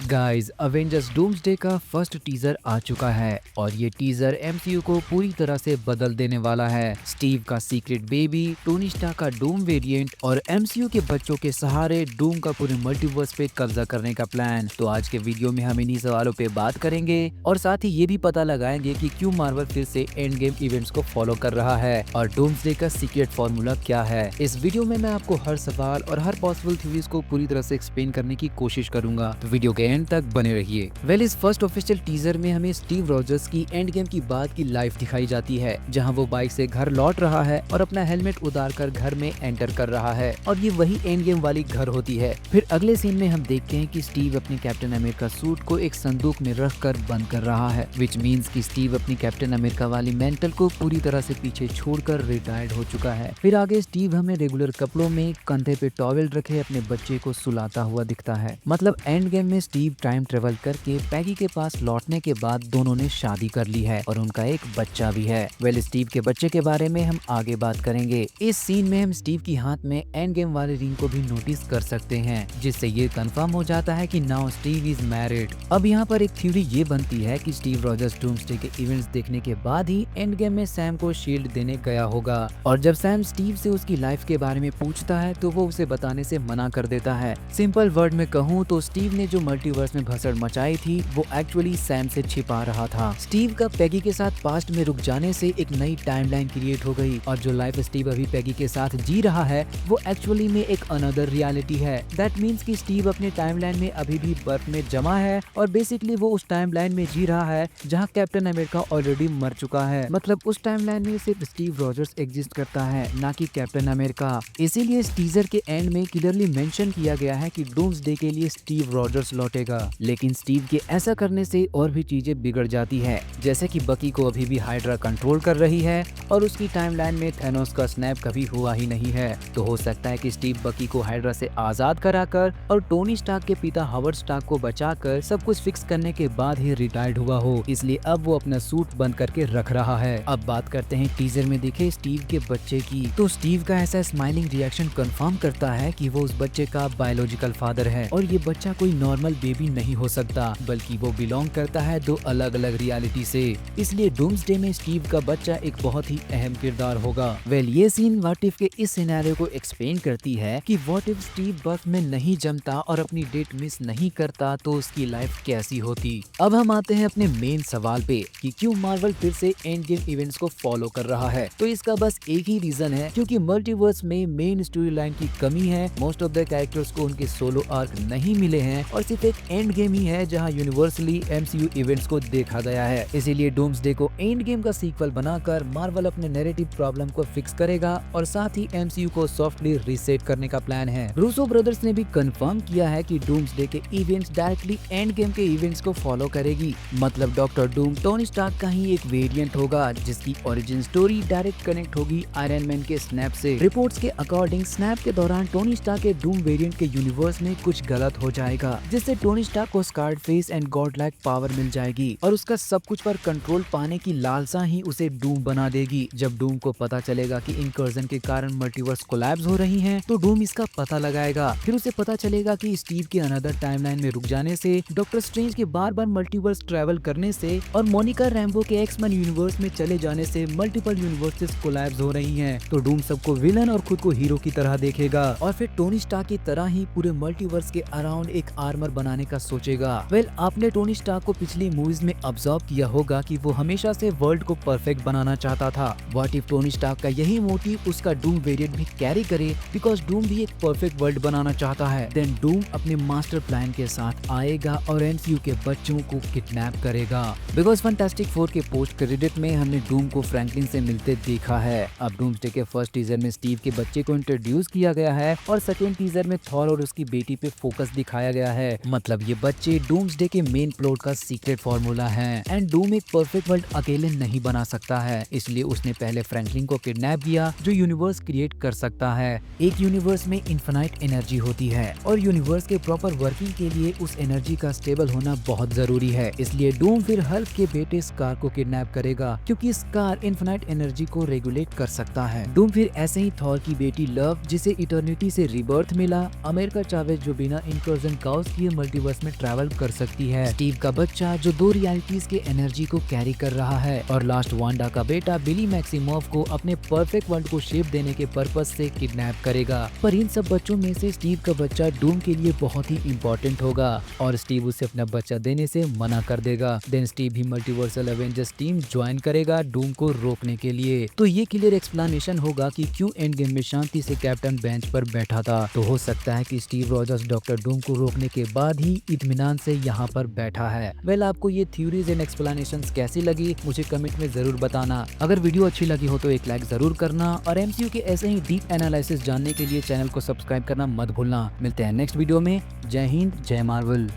Guys, Avengers doomsday का first teaser आ चुका है और ये टीजर एमसीयू को पूरी तरह से बदल देने वाला है। स्टीव का सीक्रेट बेबी, टोनी स्टार्क का डूम वेरिएंट और एमसीयू के बच्चों के सहारे डूम का पूरे मल्टीवर्स पे कब्जा करने का प्लान। तो आज के वीडियो में हम इन्हीं सवालों पे बात करेंगे और साथ ही ये भी पता लगाएंगे कि क्यों मार्वल फिर से एंड गेम इवेंट्स को फॉलो कर रहा है और डूम्सडे का सीक्रेट फॉर्मूला क्या है। इस वीडियो में मैं आपको हर सवाल और हर पॉसिबल थ्योरीज को पूरी तरह से एक्सप्लेन करने की कोशिश करूंगा, तो वीडियो के एंड तक बने रहिए। वेल, इस फर्स्ट ऑफिशियल टीजर में हमें स्टीव रॉजर्स की एंड गेम की बाद की लाइफ दिखाई जाती है, जहां वो बाइक से घर लौट रहा है और अपना हेलमेट उतारकर घर में एंटर कर रहा है और ये वही एंड गेम वाली घर होती है। फिर अगले सीन में हम देखते हैं कि स्टीव अपने कैप्टन अमेरिका सूट को एक संदूक में रखकर बंद कर रहा है, विच मीन्स कि स्टीव अपनी कैप्टन अमेरिका वाली मेंटल को पूरी तरह से पीछे छोड़कर रिटायर्ड हो चुका है। फिर आगे स्टीव हमें रेगुलर कपड़ों में कंधे पे टॉवेल रखे अपने बच्चे को सुलाता हुआ दिखता है। मतलब एंड गेम में स्टीव टाइम ट्रेवल करके पैगी के पास लौटने के बाद दोनों ने शादी कर ली है और उनका एक बच्चा भी है। वेल, स्टीव के बच्चे के बारे में हम आगे बात करेंगे। इस सीन में हम स्टीव की हाथ में एंड गेम वाले रिंग को भी नोटिस कर सकते हैं, जिससे ये कंफर्म हो जाता है कि नाउ स्टीव इज मैरिड। अब यहाँ पर एक थ्योरी ये बनती है कि स्टीव रॉजर्स डूम्सडे के इवेंट्स देखने के बाद ही एंड गेम में सैम को शील्ड देने गया होगा और जब सैम स्टीव से उसकी लाइफ के बारे में पूछता है तो वो उसे बताने से मना कर देता है। सिंपल वर्ड में कहूँ तो स्टीव ने जो मल्टीवर्स में भसड़ मचाई थी वो एक्चुअली सैम से छिपा रहा था। स्टीव का पैगी के साथ पास्ट में रुक जाने से एक नई टाइमलाइन क्रिएट हो गई और जो लाइफ स्टीव अभी पैगी के साथ जी रहा है वो एक्चुअली में एक अनदर रियलिटी है। दैट मीन्स कि स्टीव अपने टाइमलाइन में अभी भी बर्फ में जमा है और बेसिकली वो उस टाइमलाइन में जी रहा है जहाँ कैप्टन अमेरिका ऑलरेडी मर चुका है। मतलब उस टाइमलाइन में सिर्फ स्टीव रॉजर्स एग्जिस्ट करता है, ना कि कैप्टन अमेरिका। इसीलिए इस टीजर के एंड में क्लियरली मेंशन किया गया है कि डूम्सडे के लिए स्टीव रॉजर्स लौटेगा। लेकिन स्टीव के ऐसा करने से और भी चीजें बिगड़ जाती है, जैसे कि बकी को अभी भी हाइड्रा कंट्रोल कर रही है और उसकी टाइमलाइन में थैनोस का स्नैप कभी हुआ ही नहीं है। तो हो सकता है कि स्टीव बकी को हाइड्रा से आजाद कराकर और टोनी स्टार्क के पिता हावर्ड स्टार्क को बचाकर सब कुछ फिक्स करने के बाद ही रिटायर्ड हुआ हो, इसलिए अब वो अपना सूट बंद करके रख रहा है। अब बात करते हैं टीजर में दिखे स्टीव के बच्चे की। तो स्टीव का ऐसा स्माइलिंग रिएक्शन कंफर्म करता है कि वो उस बच्चे का बायोलॉजिकल फादर है और ये बच्चा कोई नॉर्मल बेबी नहीं हो सकता, बल्कि वो बिलोंग करता है दो अलग अलग रियलिटी से। इसलिए डूम्सडे में स्टीव का बच्चा एक बहुत ही अहम किरदार होगा। वेल, ये सीन व्हाट इफ के इस सिनेरियो को एक्सप्लेन करती है कि व्हाट इफ स्टीव बर्फ में नहीं जमता और अपनी डेट मिस नहीं करता तो उसकी लाइफ कैसी होती। अब हम आते हैं अपने मेन सवाल पे कि क्यों मार्वल फिर से एंड गेम इवेंट्स को फॉलो कर रहा है। तो इसका बस एक ही रीजन है, क्योंकि मल्टीवर्स में मेन स्टोरी लाइन की कमी है। मोस्ट ऑफ द कैरेक्टर्स को उनके सोलो आर्क नहीं मिले हैं और सिर्फ एक एंड गेम ही है जहां यूनिवर्सली एमसीयू इवेंट्स को देखा गया है। इसीलिए डूम्सडे को एंड गेम का सीक्वल बनाकर मार्वल अपने नैरेटिव प्रॉब्लम को फिक्स करेगा और साथ ही एमसीयू को सॉफ्टली रीसेट करने का प्लान है। रूसो ब्रदर्स ने भी कंफर्म किया है कि डूम्सडे के इवेंट्स डायरेक्टली एंड गेम के इवेंट्स को फॉलो करेगी। मतलब डॉक्टर डूम टोनी स्टार्क का ही एक वेरिएंट होगा जिसकी ओरिजिन स्टोरी डायरेक्ट कनेक्ट होगी आयरन मैन के स्नैप से। रिपोर्ट्स के अकॉर्डिंग स्नैप के दौरान टोनी स्टार्क के डूम वेरिएंट के यूनिवर्स में कुछ गलत हो जाएगा, जिससे टोनी स्टार्क को scarred face and god like power मिल जाएगी और उसका सब कुछ पर कंट्रोल पाने की लालसा ही उसे डूम बना देगी। जब डूम को पता चलेगा कि इंकर्जन के कारण मल्टीवर्स कोलैप्स हो रही हैं, तो डूम इसका पता लगाएगा। फिर उसे पता चलेगा कि स्टीव के अनदर टाइमलाइन में रुक जाने से, डॉक्टर स्ट्रेंज के बार बार मल्टीवर्स ट्रैवल करने से और मोनिका रैम्बो के एक्स-मैन यूनिवर्स में चले जाने से मल्टीपल यूनिवर्सेस कोलैप्स हो रही हैं। तो डूम सबको विलन और खुद को हीरो की तरह देखेगा और फिर टोनी स्टार्क की तरह ही पूरे मल्टीवर्स के अराउंड एक आर्मर बनाने का सोचेगा। वेल, आपने टोनी स्टार्क को पिछली मूवीज में ऑब्जर्व किया होगा कि वो हमेशा से वर्ल्ड को परफेक्ट बनाना चाहता था। व्हाट इफ टोनी स्टार्क का यही मोटिव उसका डूम वेरिएंट भी कैरी करे, बिकॉज डूम भी एक परफेक्ट वर्ल्ड बनाना चाहता है। देन डूम अपने मास्टर प्लान के साथ आएगा और एमसीयू के बच्चों को किडनैप करेगा। बिकॉज फैंटास्टिक फोर के पोस्ट क्रेडिट में हमने डूम को फ्रैंकलिन से मिलते देखा है। अब डूम्सडे के फर्स्ट टीजर में स्टीव के बच्चे को इंट्रोड्यूस किया गया है और सेकेंड टीजर में थॉर और उसकी बेटी पे फोकस दिखाया गया है। मतलब ये बच्चे डूम्सडे के मेन प्लॉट का सीक्रेट फॉर्मूला है एंड डूम एक परफेक्ट वर्ल्ड अकेले नहीं बना सकता है, इसलिए उसने पहले फ्रैंकलिन को किडनैप किया जो यूनिवर्स क्रिएट कर सकता है। एक यूनिवर्स में इनफिनाइट एनर्जी होती है और यूनिवर्स के प्रॉपर वर्किंग के लिए उस एनर्जी का स्टेबल होना बहुत जरूरी है। इसलिए डूम फिर हल्क के बेटे स्कार को किडनैप करेगा, क्योंकि स्कार इनफिनाइट एनर्जी को रेगुलेट कर सकता है। डूम फिर ऐसे ही थॉर की बेटी लव, जिसे इटर्निटी से रिबर्थ मिला, अमेरिका चावेज जो बिना इंकर्जन काउस किए मल्टी मल्टीवर्स में ट्रैवल कर सकती है। स्टीव का बच्चा जो 2 रियलिटीज के एनर्जी को कैरी कर रहा है और लास्ट वांडा का बेटा बिली मैक्सिमोव को अपने परफेक्ट वर्ल्ड को शेप देने के पर्पस से किडनैप करेगा। पर इन सब बच्चों में से स्टीव का बच्चा डूम के लिए बहुत ही इम्पोर्टेंट होगा और स्टीव उसे अपना बच्चा देने से मना कर देगा। देन स्टीव भी मल्टीवर्सल एवेंजर्स टीम ज्वाइन करेगा डूम को रोकने के लिए। तो ये क्लियर एक्सप्लेनेशन होगा कि क्यों एंड गेम में शांति से कैप्टन बेंच पर बैठा था। तो हो सकता है कि स्टीव रॉजर्स डॉक्टर डूम को रोकने के बाद ही इत्मीनान से यहाँ पर बैठा है। वेल, आपको ये थ्योरीज एंड एक्सप्लेनेशन कैसी लगी मुझे कमेंट में जरूर बताना। अगर वीडियो अच्छी लगी हो तो एक लाइक जरूर करना और एमसीयू के ऐसे ही डीप एनालिसिस जानने के लिए चैनल को सब्सक्राइब करना मत भूलना। मिलते हैं नेक्स्ट वीडियो में। जय हिंद, जय मार्वल।